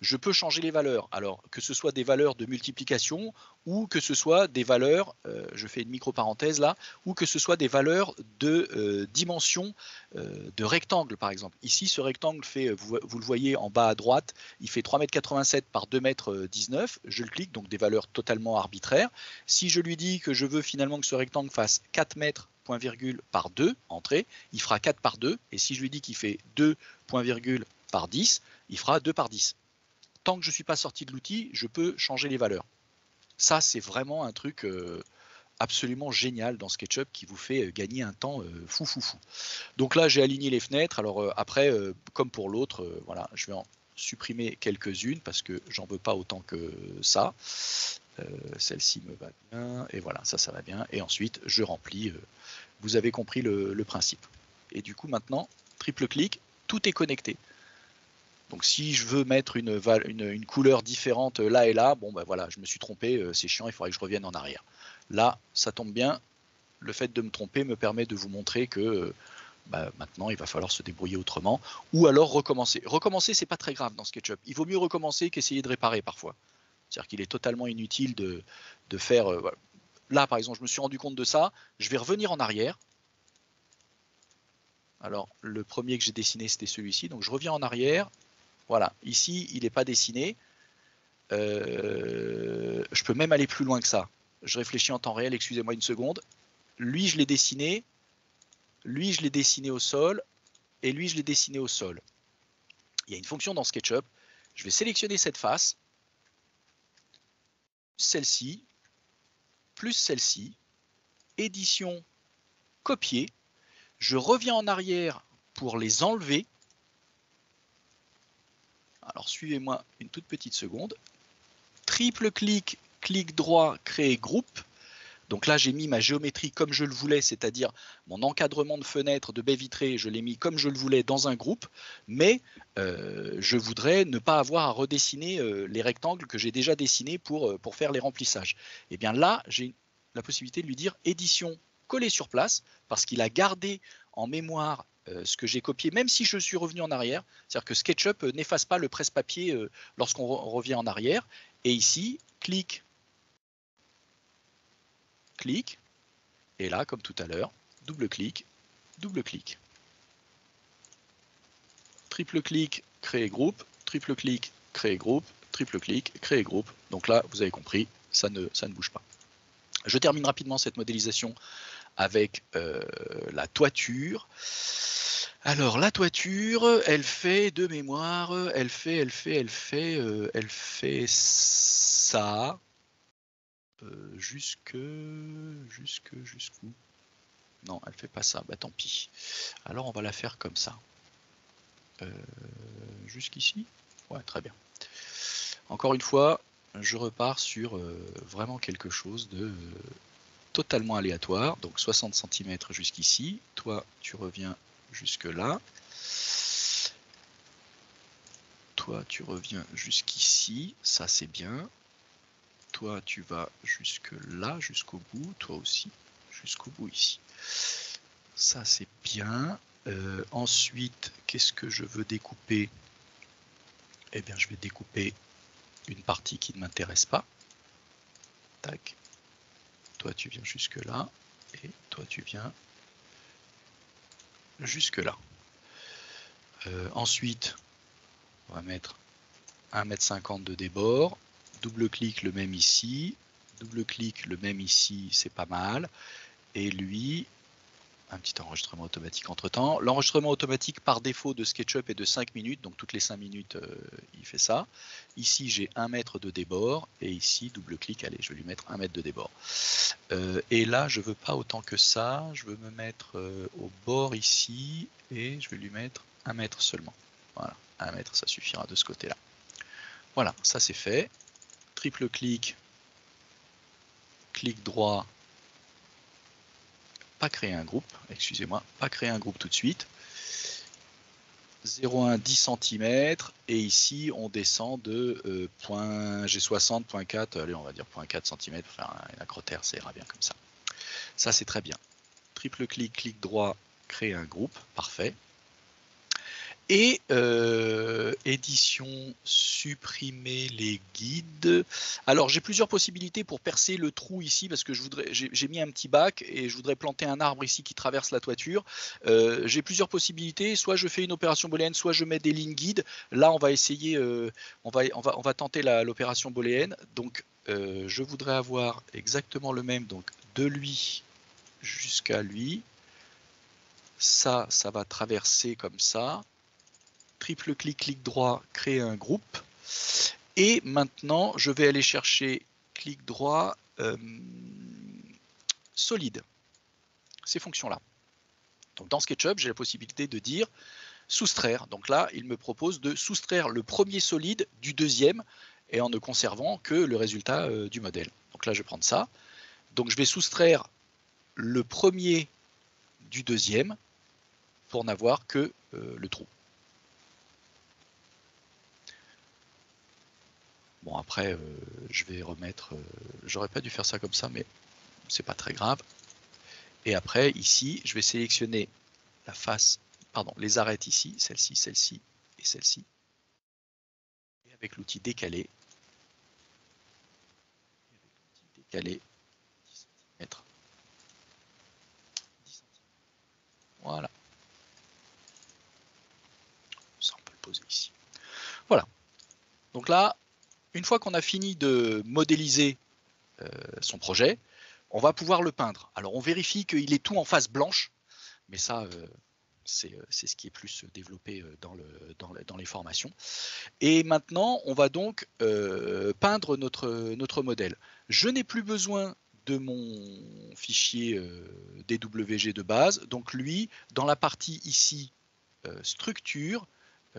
je peux changer les valeurs. Alors, que ce soit des valeurs de multiplication ou que ce soit des valeurs, je fais une micro-parenthèse là, ou que ce soit des valeurs de dimension de rectangle, par exemple. Ici, ce rectangle fait, vous le voyez en bas à droite, il fait 3,87 m par 2,19 m. Je le clique, donc des valeurs totalement arbitraires. Si je lui dis que je veux finalement que ce rectangle fasse 4 mètres, point virgule, par 2, entrée, il fera 4 par 2. Et si je lui dis qu'il fait 2, point virgule, par 10, il fera 2 par 10. Tant que je ne suis pas sorti de l'outil, je peux changer les valeurs. Ça, c'est vraiment un truc absolument génial dans SketchUp qui vous fait gagner un temps fou. Donc là, j'ai aligné les fenêtres. Alors après, comme pour l'autre, voilà, je vais en supprimer quelques-unes parce que j'en veux pas autant que ça. Celle-ci me va bien. Et voilà, ça va bien. Et ensuite, je remplis. Vous avez compris le principe. Et du coup, maintenant, triple clic, tout est connecté. Donc si je veux mettre une couleur différente là et là, bon ben voilà, je me suis trompé, c'est chiant, il faudrait que je revienne en arrière. Là, ça tombe bien, le fait de me tromper me permet de vous montrer que maintenant il va falloir se débrouiller autrement, ou alors recommencer. Recommencer, c'est pas très grave dans SketchUp. Il vaut mieux recommencer qu'essayer de réparer parfois. C'est-à-dire qu'il est totalement inutile de faire. Voilà. Là, par exemple, je me suis rendu compte de ça, je vais revenir en arrière. Alors, le premier que j'ai dessiné, c'était celui-ci, donc je reviens en arrière. Voilà, ici, il n'est pas dessiné. Je peux même aller plus loin que ça. Je réfléchis en temps réel, excusez-moi une seconde. Lui, je l'ai dessiné. Lui, je l'ai dessiné au sol. Et lui, je l'ai dessiné au sol. Il y a une fonction dans SketchUp. Je vais sélectionner cette face. Celle-ci. Plus celle-ci. Édition, copier. Je reviens en arrière pour les enlever. Alors, suivez-moi une toute petite seconde. Triple clic, clic droit, créer groupe. Donc là, j'ai mis ma géométrie comme je le voulais, c'est-à-dire mon encadrement de fenêtres, de baies vitrées, je l'ai mis comme je le voulais dans un groupe, mais je voudrais ne pas avoir à redessiner les rectangles que j'ai déjà dessinés pour faire les remplissages. Et bien là, j'ai la possibilité de lui dire édition coller sur place, parce qu'il a gardé en mémoire ce que j'ai copié, même si je suis revenu en arrière. C'est-à-dire que SketchUp n'efface pas le presse-papier lorsqu'on revient en arrière. Et ici, clic, clic, et là, comme tout à l'heure, double-clic, double-clic. Triple-clic, créer groupe, triple-clic, créer groupe, triple-clic, créer groupe. Donc là, vous avez compris, ça ne bouge pas. Je termine rapidement cette modélisation avec la toiture. Alors la toiture, elle fait de mémoire, elle fait ça jusqu'où? Non, elle fait pas ça, bah tant pis. Alors on va la faire comme ça. Jusqu'ici? Ouais, très bien. Encore une fois, je repars sur vraiment quelque chose de totalement aléatoire. Donc 60 cm jusqu'ici. Toi, tu reviens jusque là. Toi, tu reviens jusqu'ici. Ça, c'est bien. Toi, tu vas jusque là, jusqu'au bout. Toi aussi, jusqu'au bout ici. Ça, c'est bien. Ensuite, qu'est-ce que je veux découper? Eh bien, je vais découper une partie qui ne m'intéresse pas. Tac. Toi, tu viens jusque là. Et toi, tu viens jusque là. Ensuite, on va mettre 1,50 m de débord. Double-clic le même ici. Double-clic le même ici, c'est pas mal. Et lui, un petit enregistrement automatique entre temps. L'enregistrement automatique par défaut de SketchUp est de 5 minutes, donc toutes les 5 minutes il fait ça. Ici j'ai 1 mètre de débord et ici double-clic, allez je vais lui mettre 1 mètre de débord. Et là je veux pas autant que ça, je veux me mettre au bord ici et je vais lui mettre 1 mètre seulement. Voilà, 1 mètre ça suffira de ce côté-là. Voilà, ça c'est fait. Triple clic, clic droit. Pas créer un groupe, excusez-moi, pas créer un groupe tout de suite. 0,1 10 cm et ici on descend de j'ai 60,4, allez on va dire 0,4 cm pour faire un acrotère, ça ira bien comme ça. Ça c'est très bien. Triple clic, clic droit, créer un groupe, parfait. Et édition, supprimer les guides. Alors j'ai plusieurs possibilités pour percer le trou ici parce que j'ai mis un petit bac et je voudrais planter un arbre ici qui traverse la toiture. J'ai plusieurs possibilités, soit je fais une opération booléenne, soit je mets des lignes guides. Là on va essayer, on va tenter l'opération booléenne. Donc je voudrais avoir exactement le même, donc de lui jusqu'à lui. Ça va traverser comme ça. Triple clic, clic droit, créer un groupe. Et maintenant, je vais aller chercher clic droit, solide, ces fonctions-là. Donc dans SketchUp, j'ai la possibilité de dire soustraire. Donc là, il me propose de soustraire le premier solide du deuxième et en ne conservant que le résultat du modèle. Donc là, je vais prendre ça. Donc je vais soustraire le premier du deuxième pour n'avoir que le trou. Bon après, je vais remettre, j'aurais pas dû faire ça comme ça, mais c'est pas très grave. Et après, ici, je vais sélectionner la face, pardon, les arêtes ici, celle-ci, celle-ci et celle-ci. Et avec l'outil décalé, 10 cm. Voilà. Ça, on peut le poser ici. Voilà. Donc là, une fois qu'on a fini de modéliser son projet, on va pouvoir le peindre. Alors on vérifie qu'il est tout en face blanche, mais ça, c'est ce qui est plus développé dans les formations. Et maintenant, on va donc peindre notre modèle. Je n'ai plus besoin de mon fichier DWG de base. Donc lui, dans la partie ici, structure,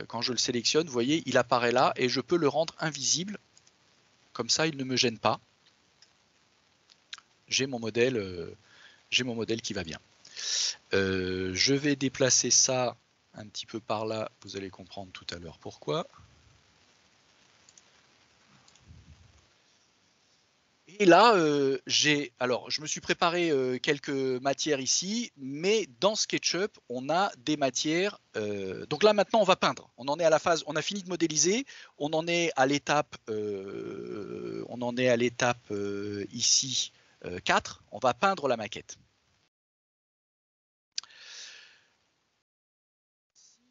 quand je le sélectionne, vous voyez, il apparaît là et je peux le rendre invisible. Comme ça, il ne me gêne pas. j'ai mon modèle qui va bien. Je vais déplacer ça un petit peu par là, vous allez comprendre tout à l'heure pourquoi. Et là, je me suis préparé quelques matières ici, mais dans SketchUp, on a des matières. Donc là, maintenant, on va peindre. On en est à la phase, on a fini de modéliser, on en est à l'étape, ici 4. On va peindre la maquette.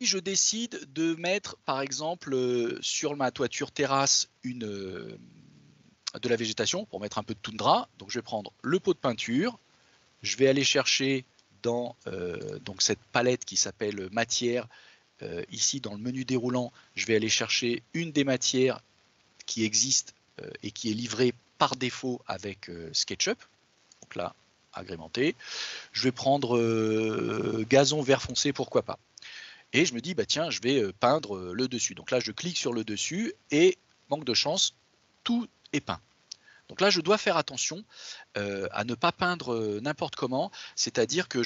Si je décide de mettre, par exemple, sur ma toiture terrasse de la végétation pour mettre un peu de toundra. Donc je vais prendre le pot de peinture, je vais aller chercher dans donc cette palette qui s'appelle matière. Ici dans le menu déroulant, je vais aller chercher une des matières qui existe et qui est livrée par défaut avec SketchUp. Donc là, agrémenté. Je vais prendre gazon vert foncé, pourquoi pas. Et je me dis, bah tiens, je vais peindre le dessus. Donc là, je clique sur le dessus et, manque de chance, tout est peint. Donc là, je dois faire attention à ne pas peindre n'importe comment, c'est-à-dire que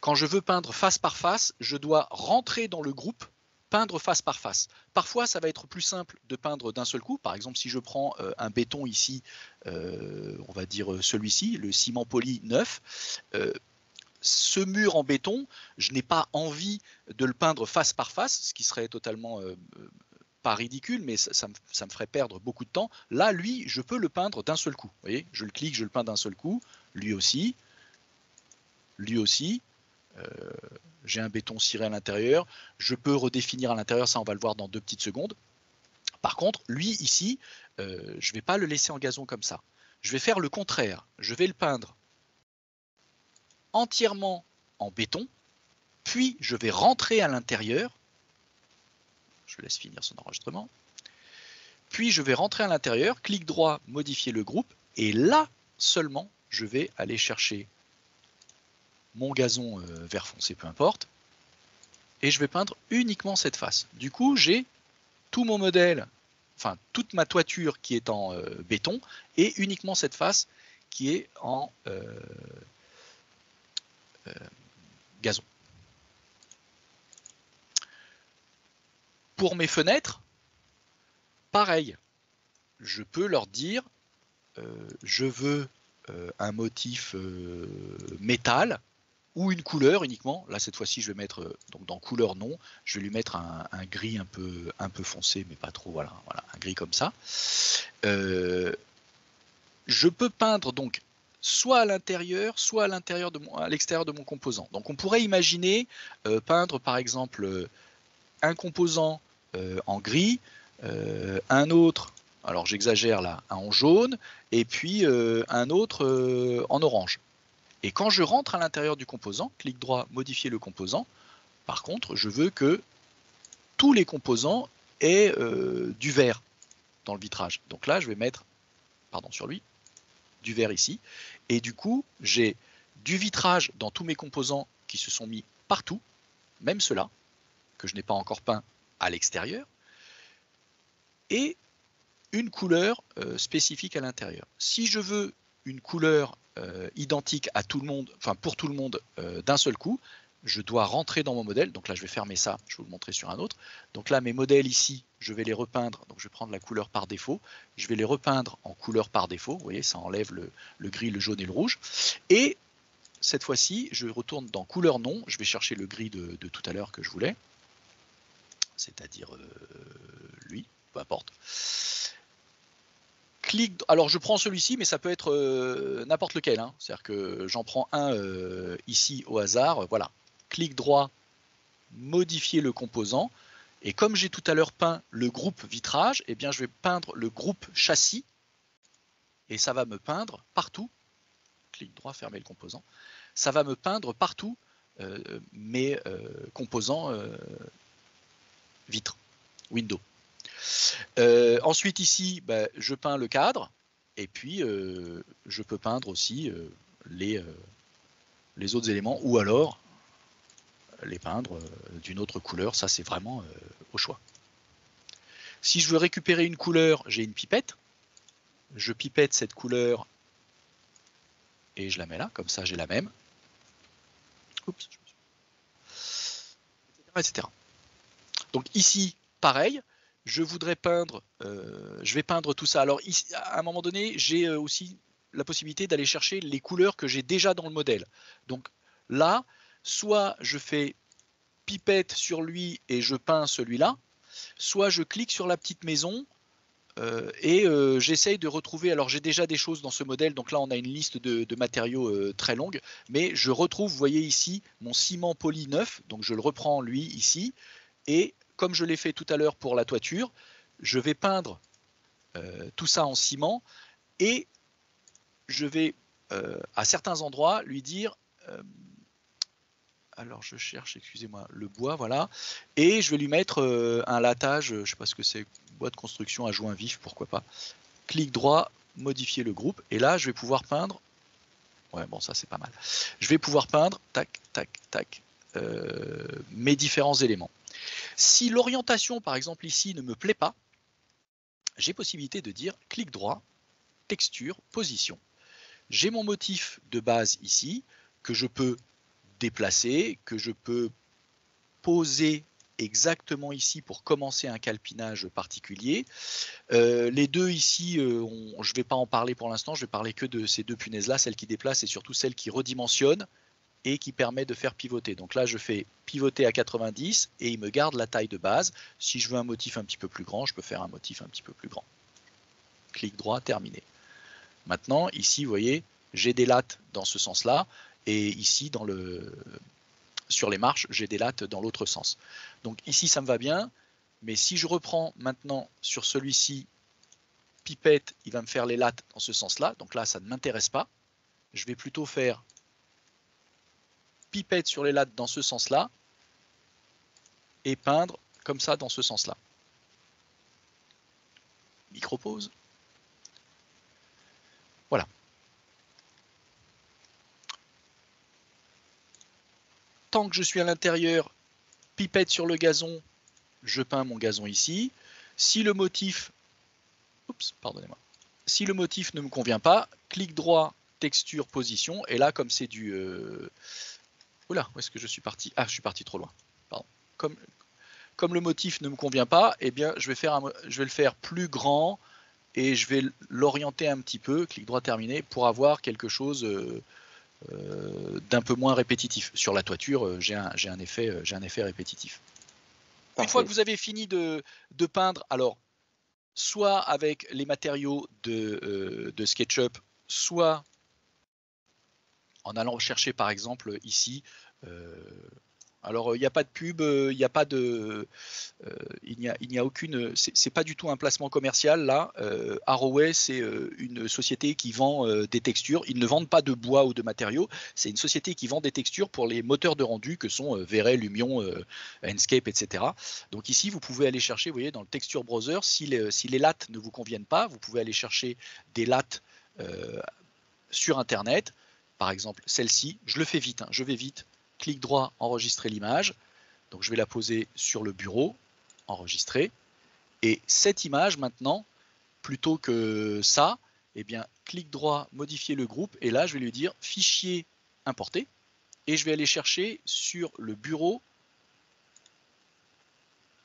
quand je veux peindre face par face, je dois rentrer dans le groupe, peindre face par face. Parfois, ça va être plus simple de peindre d'un seul coup. Par exemple, si je prends un béton ici, on va dire celui-ci, le ciment poli neuf, ce mur en béton, je n'ai pas envie de le peindre face par face, ce qui serait totalement pas ridicule, mais ça me ferait perdre beaucoup de temps. Là, lui, je peux le peindre d'un seul coup. Vous voyez, je le clique, je le peins d'un seul coup. Lui aussi. Lui aussi. J'ai un béton ciré à l'intérieur. Je peux redéfinir à l'intérieur, ça on va le voir dans 2 petites secondes. Par contre, lui ici, je ne vais pas le laisser en gazon comme ça. Je vais faire le contraire. Je vais le peindre entièrement en béton, puis je vais rentrer à l'intérieur. Je laisse finir son enregistrement. Puis je vais rentrer à l'intérieur, clic droit, modifier le groupe, et là seulement, je vais aller chercher mon gazon vert foncé, peu importe, et je vais peindre uniquement cette face. Du coup, j'ai tout mon modèle, enfin toute ma toiture qui est en béton, et uniquement cette face qui est en gazon. Pour mes fenêtres, pareil, je peux leur dire, je veux un motif métal, ou une couleur uniquement. Là, cette fois-ci, je vais mettre donc dans couleur non, je vais lui mettre un gris un peu foncé, mais pas trop, voilà, un gris comme ça. Je peux peindre donc soit à l'intérieur, soit à l'extérieur de mon composant. Donc on pourrait imaginer peindre par exemple un composant en gris, un autre, alors j'exagère là, en jaune, et puis un autre en orange. Et quand je rentre à l'intérieur du composant, clic droit, modifier le composant, par contre, je veux que tous les composants aient du vert dans le vitrage. Donc là, je vais mettre, sur lui, du vert ici. Et du coup, j'ai du vitrage dans tous mes composants qui se sont mis partout, même ceux-là, que je n'ai pas encore peint à l'extérieur, et une couleur spécifique à l'intérieur. Si je veux une couleur identique à tout le monde, enfin pour tout le monde d'un seul coup, je dois rentrer dans mon modèle. Donc là, je vais fermer ça, je vais vous le montrer sur un autre. Donc là, mes modèles ici, je vais les repeindre. Donc je vais prendre la couleur par défaut. Je vais les repeindre en couleur par défaut. Vous voyez, ça enlève le gris, le jaune et le rouge. Et cette fois-ci, je retourne dans couleur non. Je vais chercher le gris de tout à l'heure que je voulais, c'est-à-dire lui, peu importe. Alors je prends celui-ci, mais ça peut être n'importe lequel. Hein. C'est-à-dire que j'en prends un ici au hasard. Voilà. Clic droit, modifier le composant. Et comme j'ai tout à l'heure peint le groupe vitrage, eh bien je vais peindre le groupe châssis. Et ça va me peindre partout. Clic droit, fermer le composant. Ça va me peindre partout mes composants vitres, window. Ensuite ici, je peins le cadre et puis je peux peindre aussi les autres éléments ou alors les peindre d'une autre couleur. Ça, c'est vraiment au choix. Si je veux récupérer une couleur, j'ai une pipette. Je pipette cette couleur et je la mets là, comme ça j'ai la même. Oups, etc. Donc ici, pareil, je voudrais peindre, je vais peindre tout ça. Alors ici, à un moment donné, j'ai aussi la possibilité d'aller chercher les couleurs que j'ai déjà dans le modèle. Donc là, soit je fais pipette sur lui et je peins celui-là, soit je clique sur la petite maison et j'essaye de retrouver, alors j'ai déjà des choses dans ce modèle, donc là on a une liste de matériaux très longue, mais je retrouve, vous voyez ici, mon ciment poli neuf, donc je le reprends lui ici, et comme je l'ai fait tout à l'heure pour la toiture, je vais peindre tout ça en ciment, et je vais à certains endroits lui dire... alors je cherche, excusez-moi, le bois, voilà, et je vais lui mettre un lattage, je ne sais pas ce que c'est, bois de construction à joint vif, pourquoi pas. Clic droit, modifier le groupe, et là je vais pouvoir peindre, ouais bon ça c'est pas mal, je vais pouvoir peindre, tac, tac, tac, mes différents éléments. Si l'orientation par exemple ici ne me plaît pas, j'ai possibilité de dire clic droit, texture, position. J'ai mon motif de base ici, que je peux déplacer, que je peux poser exactement ici pour commencer un calpinage particulier. Les deux ici, je ne vais pas en parler pour l'instant, je vais parler que de ces deux punaises-là, celle qui déplace et surtout celle qui redimensionne et qui permet de faire pivoter. Donc là, je fais pivoter à 90 et il me garde la taille de base. Si je veux un motif un petit peu plus grand, je peux faire un motif un petit peu plus grand. Clic droit, terminé. Maintenant, ici, vous voyez, j'ai des lattes dans ce sens-là et ici, sur les marches, j'ai des lattes dans l'autre sens. Donc ici, ça me va bien, mais si je reprends maintenant sur celui-ci, pipette, il va me faire les lattes dans ce sens-là, donc là, ça ne m'intéresse pas. Je vais plutôt faire pipette sur les lattes dans ce sens-là et peindre comme ça dans ce sens-là. Micro-pause. Voilà. Tant que je suis à l'intérieur, pipette sur le gazon, je peins mon gazon ici. Si le motif, oups, pardonnez-moi, si le motif ne me convient pas, clic droit, texture, position, et là, comme c'est du... Oula, où est-ce que je suis parti? Ah, je suis parti trop loin. Pardon. Comme le motif ne me convient pas, eh bien, je vais le faire plus grand et je vais l'orienter un petit peu, clic droit terminé, pour avoir quelque chose d'un peu moins répétitif. Sur la toiture, j'ai un effet répétitif. Parfait. Une fois que vous avez fini de peindre, alors soit avec les matériaux de SketchUp, soit en allant chercher par exemple ici, alors il n'y a pas de pub, il n'y a pas de, il n'y a aucune, c'est pas du tout un placement commercial là. Arrowway, c'est une société qui vend des textures. Ils ne vendent pas de bois ou de matériaux. C'est une société qui vend des textures pour les moteurs de rendu que sont V-Ray, Lumion, Enscape, etc. Donc ici, vous pouvez aller chercher, vous voyez, dans le Texture Browser, si les lattes ne vous conviennent pas, vous pouvez aller chercher des lattes sur Internet. Par exemple, celle-ci, je le fais vite, hein, je vais vite. Clic droit, enregistrer l'image. Donc je vais la poser sur le bureau, enregistrer. Et cette image maintenant, plutôt que ça, eh bien, clic droit, modifier le groupe. Et là, je vais lui dire fichier importer. Et je vais aller chercher sur le bureau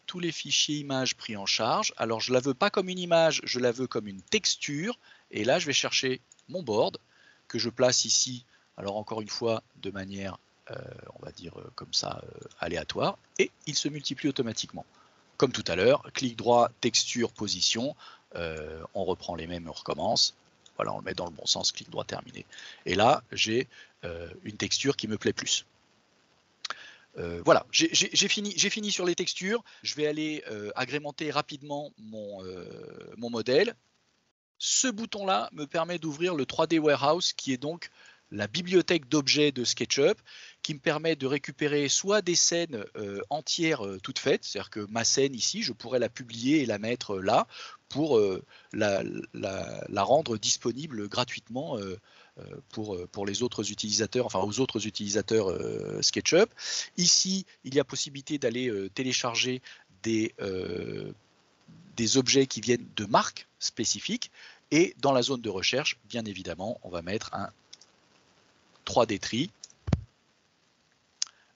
tous les fichiers images pris en charge. Alors je ne la veux pas comme une image, je la veux comme une texture. Et là, je vais chercher mon board que je place ici. Alors encore une fois, de manière on va dire comme ça, aléatoire, et il se multiplie automatiquement. Comme tout à l'heure, clic droit, texture, position, on reprend les mêmes et on recommence. Voilà, on le met dans le bon sens, clic droit, terminé. Et là, j'ai une texture qui me plaît plus. Voilà, j'ai fini sur les textures. Je vais aller agrémenter rapidement mon modèle. Ce bouton-là me permet d'ouvrir le 3D Warehouse, qui est donc la bibliothèque d'objets de SketchUp, qui me permet de récupérer soit des scènes entières toutes faites, c'est-à-dire que ma scène ici, je pourrais la publier et la mettre là pour la rendre disponible gratuitement pour les autres utilisateurs, enfin aux autres utilisateurs SketchUp. Ici, il y a possibilité d'aller télécharger des objets qui viennent de marques spécifiques. Et dans la zone de recherche, bien évidemment, on va mettre un 3D Tree.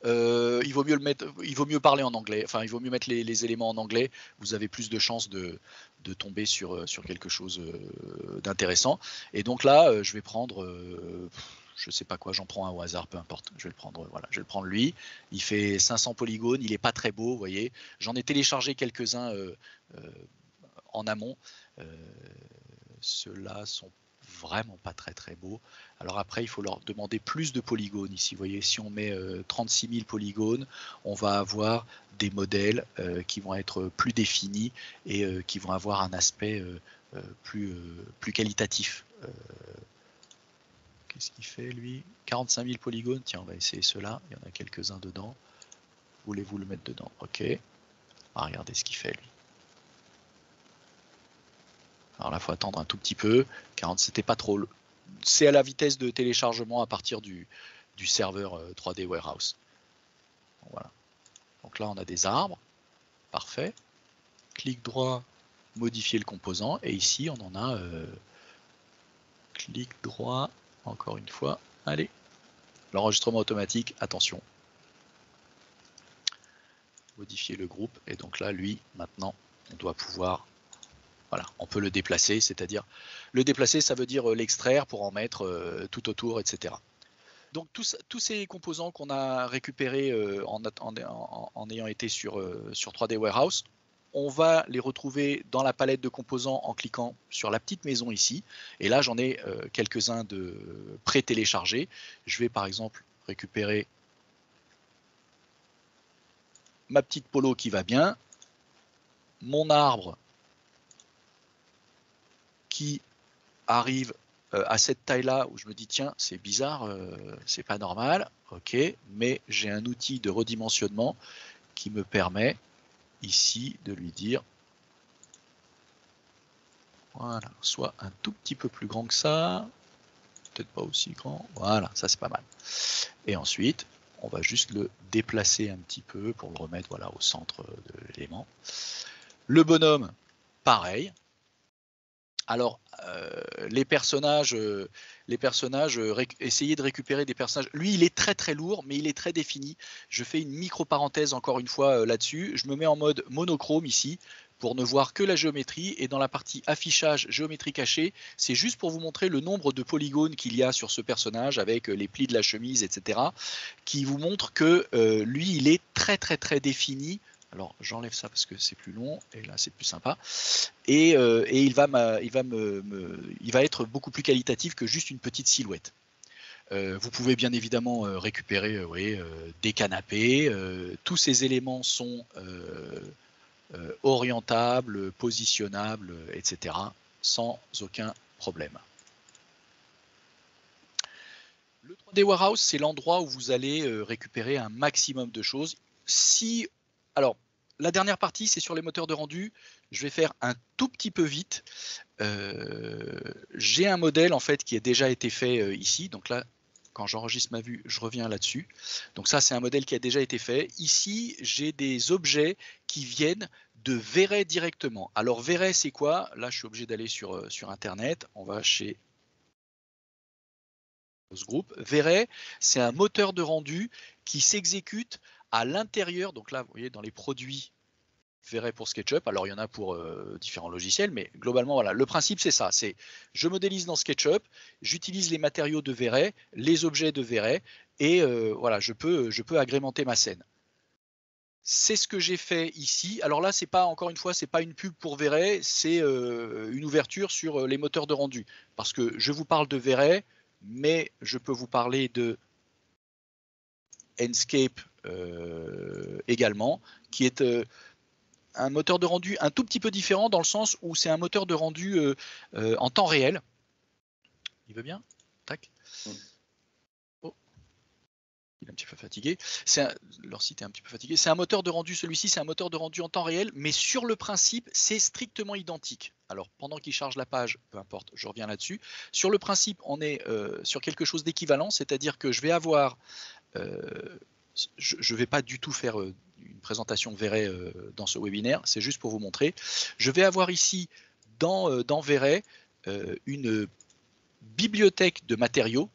Il vaut mieux parler en anglais, enfin il vaut mieux mettre les éléments en anglais, vous avez plus de chances de tomber sur quelque chose d'intéressant. Et donc là, je vais prendre, je sais pas quoi, j'en prends un au hasard, peu importe, je vais le prendre, voilà, je vais le prendre lui. Il fait 500 polygones, il est pas très beau, vous voyez. J'en ai téléchargé quelques-uns en amont. Ceux-là sont vraiment pas très beaux. Alors après, il faut leur demander plus de polygones ici. Vous voyez, si on met 36 000 polygones, on va avoir des modèles qui vont être plus définis et qui vont avoir un aspect plus qualitatif. Qu'est-ce qu'il fait lui? 45 000 polygones. Tiens, on va essayer ceux-là. Il y en a quelques-uns dedans. Voulez-vous le mettre dedans? Ok. On va regarder ce qu'il fait lui. Alors là, il faut attendre un tout petit peu. 40, c'était pas trop. C'est à la vitesse de téléchargement à partir du serveur 3D Warehouse. Voilà. Donc là, on a des arbres. Parfait. Clic droit, modifier le composant. Et ici, on en a clic droit, encore une fois. Allez. L'enregistrement automatique, attention. Modifier le groupe. Et donc là, lui, maintenant, on doit pouvoir... Voilà, on peut le déplacer, c'est-à-dire le déplacer, ça veut dire l'extraire pour en mettre tout autour, etc. Donc tous ces composants qu'on a récupérés en ayant été sur 3D Warehouse, on va les retrouver dans la palette de composants en cliquant sur la petite maison ici. Et là, j'en ai quelques-uns de pré-téléchargés. Je vais par exemple récupérer ma petite polo qui va bien, mon arbre qui arrive à cette taille-là où je me dis tiens, c'est bizarre, c'est pas normal, ok, mais j'ai un outil de redimensionnement qui me permet ici de lui dire voilà, soit un tout petit peu plus grand que ça, peut-être pas aussi grand, voilà, ça c'est pas mal. Et ensuite, on va juste le déplacer un petit peu pour le remettre voilà, au centre de l'élément. Le bonhomme, pareil. Alors, les personnages, essayez de récupérer des personnages. Lui, il est très lourd, mais il est très défini. Je fais une micro-parenthèse encore une fois là-dessus. Je me mets en mode monochrome ici pour ne voir que la géométrie. Et dans la partie affichage géométrie cachée, c'est juste pour vous montrer le nombre de polygones qu'il y a sur ce personnage avec les plis de la chemise, etc. qui vous montre que lui, il est très défini. Alors j'enlève ça parce que c'est plus long et là c'est plus sympa. Et il va être beaucoup plus qualitatif que juste une petite silhouette. Vous pouvez bien évidemment récupérer des canapés. Tous ces éléments sont orientables, positionnables, etc. sans aucun problème. Le 3D Warehouse, c'est l'endroit où vous allez récupérer un maximum de choses. Alors, la dernière partie, c'est sur les moteurs de rendu. Je vais faire un tout petit peu vite. J'ai un modèle en fait qui a déjà été fait ici. Donc là, quand j'enregistre ma vue, je reviens là-dessus. Donc ça, c'est un modèle qui a déjà été fait. Ici, j'ai des objets qui viennent de Véret directement. Alors Véret, c'est quoi? Là, je suis obligé d'aller sur Internet. On va chez ce groupe. Véret, c'est un moteur de rendu qui s'exécute à l'intérieur. Donc là, vous voyez, dans les produits Véret pour SketchUp. Alors, il y en a pour différents logiciels, mais globalement, voilà. Le principe, c'est ça. C'est je modélise dans SketchUp, j'utilise les matériaux de Véret, les objets de Véret, et voilà, je peux agrémenter ma scène. C'est ce que j'ai fait ici. Alors là, c'est pas, encore une fois, c'est pas une pub pour Véret, c'est une ouverture sur les moteurs de rendu. Parce que je vous parle de Véret, mais je peux vous parler de Enscape également, qui est un moteur de rendu un tout petit peu différent dans le sens où c'est un moteur de rendu en temps réel. Il veut bien? Tac. Oh. Il est un petit peu fatigué. Leur site est un petit peu fatigué. C'est un moteur de rendu, celui-ci, c'est un moteur de rendu en temps réel, mais sur le principe, c'est strictement identique. Alors, pendant qu'il charge la page, peu importe, je reviens là-dessus. Sur le principe, on est sur quelque chose d'équivalent, c'est-à-dire que je vais avoir... je ne vais pas du tout faire une présentation Véret dans ce webinaire, c'est juste pour vous montrer. Je vais avoir ici, dans Véret, une bibliothèque de matériaux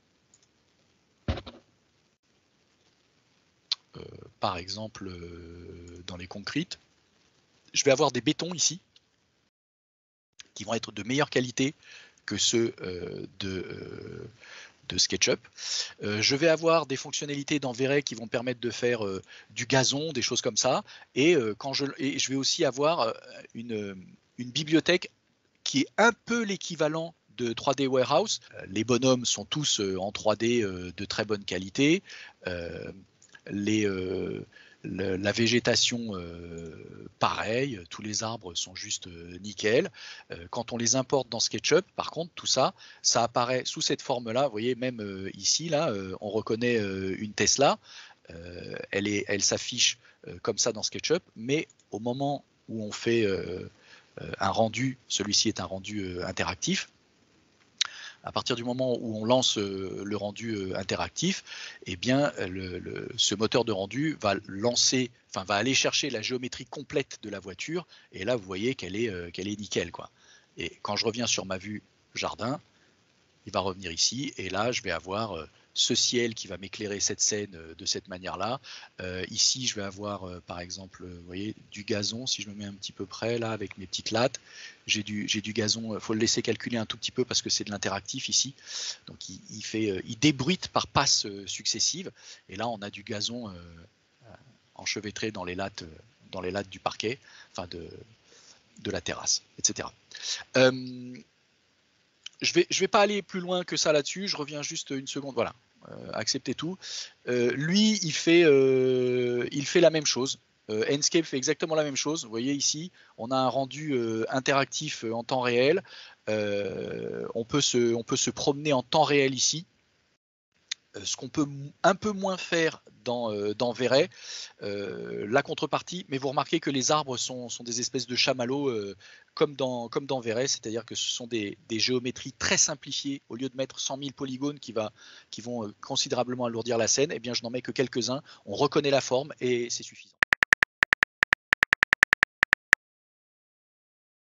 par exemple dans les concretes, je vais avoir des bétons ici qui vont être de meilleure qualité que ceux de SketchUp. Je vais avoir des fonctionnalités dans V-Ray qui vont permettre de faire du gazon, des choses comme ça. Et, je vais aussi avoir une bibliothèque qui est un peu l'équivalent de 3D Warehouse. Les bonhommes sont tous en 3D de très bonne qualité. La végétation, pareil, tous les arbres sont juste nickel. Quand on les importe dans SketchUp, par contre, tout ça, ça apparaît sous cette forme-là. Vous voyez, même ici, là, on reconnaît une Tesla. Elle s'affiche comme ça dans SketchUp, mais au moment où on fait un rendu, celui-ci est un rendu interactif. À partir du moment où on lance le rendu interactif, eh bien, ce moteur de rendu va aller chercher la géométrie complète de la voiture. Et là, vous voyez qu'elle est nickel, quoi. Et quand je reviens sur ma vue jardin, il va revenir ici. Et là, je vais avoir ce ciel qui va m'éclairer cette scène de cette manière-là. Ici, je vais avoir, par exemple, vous voyez, du gazon. Si je me mets un petit peu près, là, avec mes petites lattes, j'ai du gazon. Il faut le laisser calculer un tout petit peu parce que c'est de l'interactif ici. Donc, il débruite par passes successives. Et là, on a du gazon enchevêtré dans les lattes du parquet, enfin de la terrasse, etc. Je vais pas aller plus loin que ça là-dessus. Je reviens juste une seconde. Voilà, acceptez tout. Lui, il fait la même chose. Enscape fait exactement la même chose. Vous voyez ici, on a un rendu interactif en temps réel. On peut se promener en temps réel ici. Ce qu'on peut un peu moins faire dans V-Ray, la contrepartie, mais vous remarquez que les arbres sont des espèces de chamallows comme dans V-Ray, c'est-à-dire que ce sont des géométries très simplifiées. Au lieu de mettre 100 000 polygones qui vont considérablement alourdir la scène, eh bien je n'en mets que quelques-uns, on reconnaît la forme et c'est suffisant.